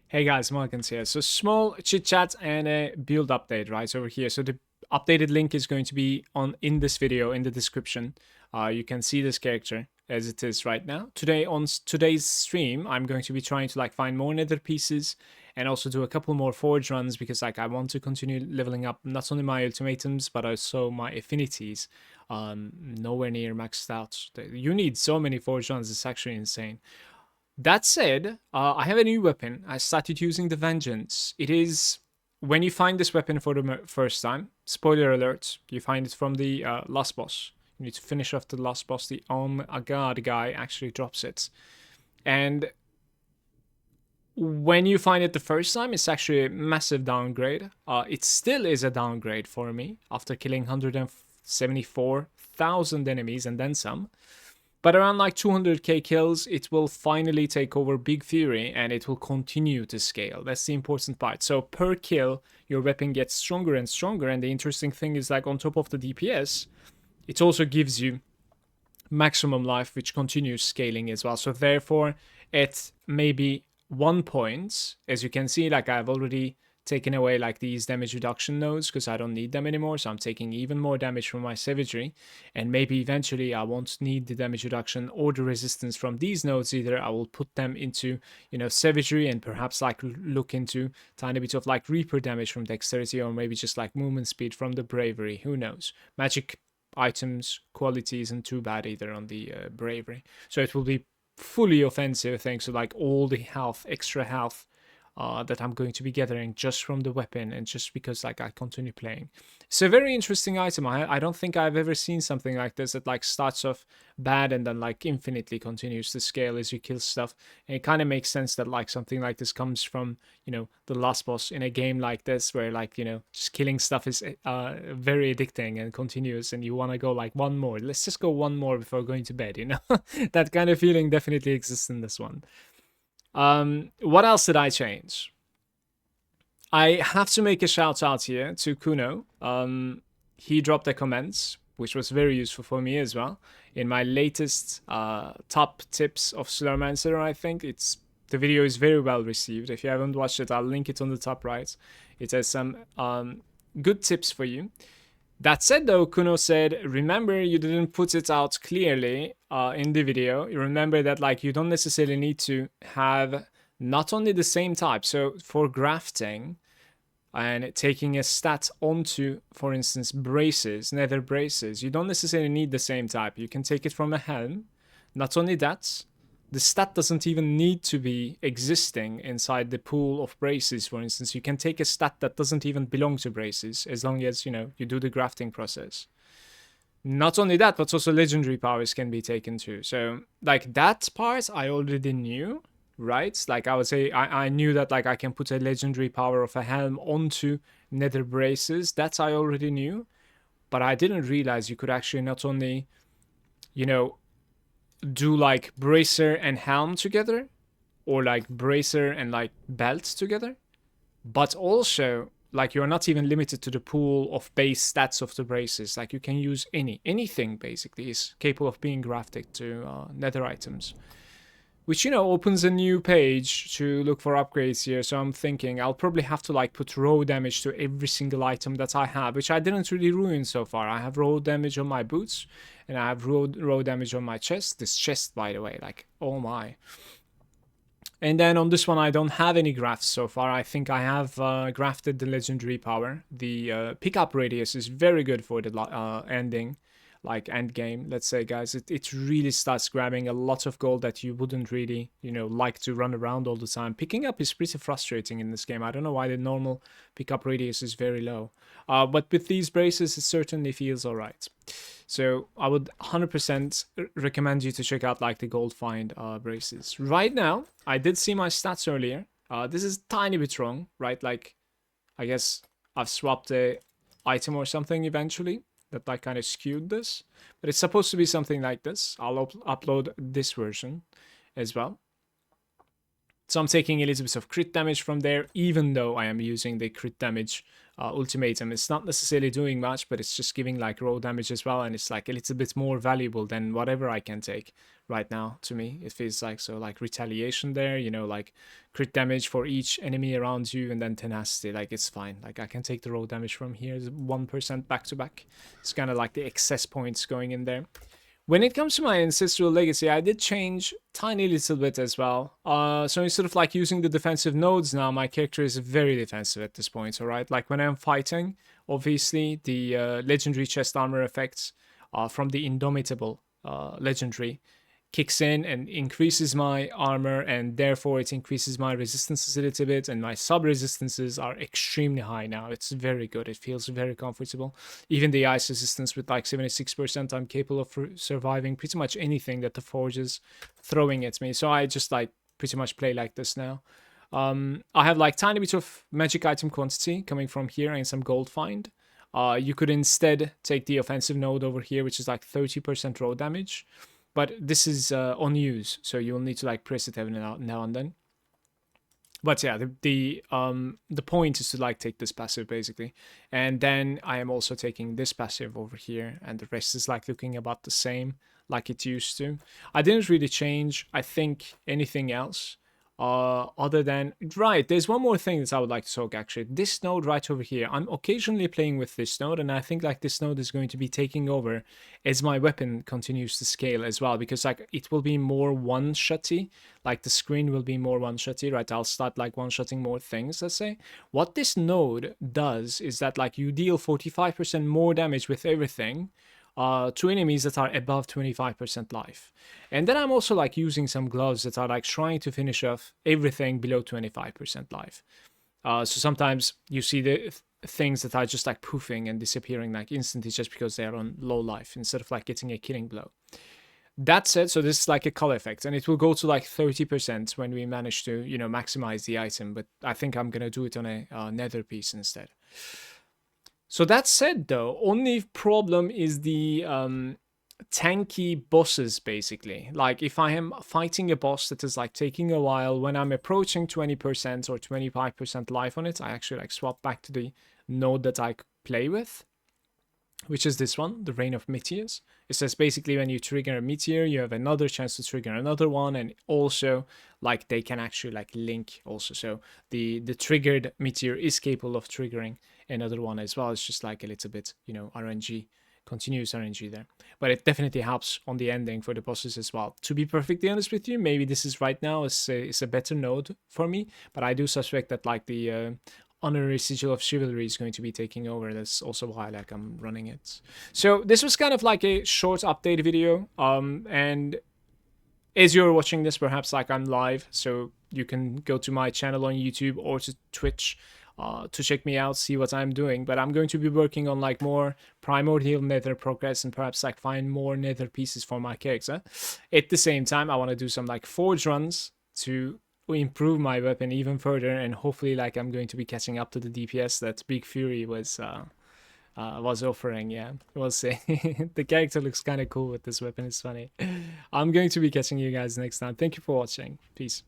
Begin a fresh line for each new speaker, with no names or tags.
Hey guys, Malagant here. So small chit chat and a build update right over here. So the updated link is going to be on in this video in the description. You can see this character as it is right now. Today on today's stream, I'm going to be trying to like find more nether pieces and also do a couple more forge runs because like I want to continue leveling up not only my ultimatums but also my affinities. Nowhere near maxed out. You need so many forge runs. It's actually insane. That said, I have a new weapon. I started using the Vengeance. It is when you find this weapon for the first time. Spoiler alert: you find it from the last boss. You need to finish off the last boss. The God guy actually drops it, and when you find it the first time, it's actually a massive downgrade. It still is a downgrade for me after killing 174,000 enemies and then some. But around like 200k kills, it will finally take over Big Fury and it will continue to scale. That's the important part. So per kill, your weapon gets stronger and stronger. And the interesting thing is like on top of the DPS, it also gives you maximum life, which continues scaling as well. So therefore, at maybe 1 point, as you can see, like I've already taken away like these damage reduction nodes because I don't need them anymore. So I'm taking even more damage from my savagery, and maybe eventually I won't need the damage reduction or the resistance from these nodes either. I will put them into, savagery and perhaps like look into tiny bit of like reaper damage from dexterity, or maybe just like movement speed from the bravery. Who knows? Magic items quality isn't too bad either on the bravery, so it will be fully offensive thanks to like all the health, extra health that I'm going to be gathering just from the weapon and just because like I continue playing. It's a very interesting item. I don't think I've ever seen something like this that like starts off bad and then like infinitely continues to scale as you kill stuff. And it kind of makes sense that like something like this comes from, the last boss in a game like this where like, just killing stuff is very addicting and continuous and you want to go like one more. Let's just go one more before going to bed, That kind of feeling definitely exists in this one. What else did I change? I have to make a shout out here to Kuno. He dropped a comment, which was very useful for me as well. In my latest top tips of Slormancer, I think the video is very well received. If you haven't watched it, I'll link it on the top right. It has some good tips for you. That said, though, Kuno said, remember you didn't put it out clearly in the video. You remember that like you don't necessarily need to have not only the same type. So for grafting and taking a stat onto, for instance, braces, nether braces, you don't necessarily need the same type. You can take it from a helm. Not only that, the stat doesn't even need to be existing inside the pool of braces. For instance, you can take a stat that doesn't even belong to braces as long as, you do the grafting process. Not only that, but also legendary powers can be taken too. So like that part I already knew, right? Like I would say I knew that like I can put a legendary power of a helm onto nether braces. That I already knew. But I didn't realize you could actually not only, do like bracer and helm together, or like bracer and like belt together, but also like you're not even limited to the pool of base stats of the braces. Like you can use anything basically is capable of being grafted to nether items, which opens a new page to look for upgrades here. So I'm thinking I'll probably have to like put raw damage to every single item that I have, which I didn't really ruin so far. I have raw damage on my boots and I have raw damage on my chest. This chest, by the way, like oh my. And then on this one, I don't have any grafts so far. I think I have grafted the legendary power. The pickup radius is very good for the ending, like end game. Let's say, guys, it really starts grabbing a lot of gold that you wouldn't really, like to run around all the time. Picking up is pretty frustrating in this game. I don't know why the normal pickup radius is very low. But with these braces, it certainly feels all right. So I would 100% recommend you to check out like the gold find braces. Right now, I did see my stats earlier. This is tiny bit wrong, right? Like, I guess I've swapped a item or something eventually that like kind of skewed this. But it's supposed to be something like this. I'll upload this version as well. So I'm taking a little bit of crit damage from there, even though I am using the crit damage ultimatum. It's not necessarily doing much, but it's just giving like raw damage as well, and it's like a little bit more valuable than whatever I can take right now to me. It feels like so, like retaliation there, you know, like crit damage for each enemy around you, and then tenacity. Like it's fine. Like I can take the roll damage from here. 1% back to back. It's kind of like the excess points going in there. When it comes to my ancestral legacy, I did change tiny little bit as well. So instead of like using the defensive nodes now, my character is very defensive at this point. All right, like when I'm fighting, obviously the legendary chest armor effects from the Indomitable legendary kicks in and increases my armor, and therefore it increases my resistances a little bit, and my sub resistances are extremely high now. It's very good. It feels very comfortable. Even the ice resistance with like 76%, I'm capable of surviving pretty much anything that the forge is throwing at me. So I just like pretty much play like this now. I have like tiny bit of magic item quantity coming from here and some gold find. You could instead take the offensive node over here, which is like 30% raw damage. But this is on use, so you'll need to like press it every now and then. But yeah, the point is to like take this passive basically, and then I am also taking this passive over here, and the rest is like looking about the same like it used to. I didn't really change, I think, anything else. Other than, right, there's one more thing that I would like to talk actually. This node right over here, I'm occasionally playing with this node, and I think like this node is going to be taking over as my weapon continues to scale as well, because like it will be more one-shotty, like the screen will be more one-shotty, right? I'll start like one-shotting more things, let's say. What this node does is that like you deal 45% more damage with everything, to enemies that are above 25% life. And then I'm also like using some gloves that are like trying to finish off everything below 25% life. So sometimes you see the things that are just like poofing and disappearing like instantly just because they are on low life instead of like getting a killing blow. That said, so this is like a color effect, and it will go to like 30% when we manage to, you know, maximize the item. But I think I'm gonna do it on a nether piece instead. So that said, though, only problem is the tanky bosses, basically. Like, if I am fighting a boss that is, like, taking a while, when I'm approaching 20% or 25% life on it, I actually, like, swap back to the node that I play with, which is this one, the Reign of Meteors. It says basically when you trigger a meteor, you have another chance to trigger another one, and also, like, they can actually, like, link also. So the triggered meteor is capable of triggering another one as well. It's just like a little bit, you know, RNG, continuous RNG there. But it definitely helps on the ending for the bosses as well. To be perfectly honest with you, maybe this is right now is a better node for me, but I do suspect that like the honorary sigil of chivalry is going to be taking over. That's also why like I'm running it. So this was kind of like a short update video, and as you're watching this, perhaps like I'm live, so you can go to my channel on YouTube or to Twitch to check me out, see what I'm doing. But I'm going to be working on like more primordial nether progress and perhaps like find more nether pieces for my character. At the same time, I want to do some like forge runs to improve my weapon even further, and hopefully like I'm going to be catching up to the DPS that Big Fury was offering. Yeah, we'll see. The character looks kind of cool with this weapon. It's funny. I'm going to be catching you guys next time. Thank you for watching. Peace.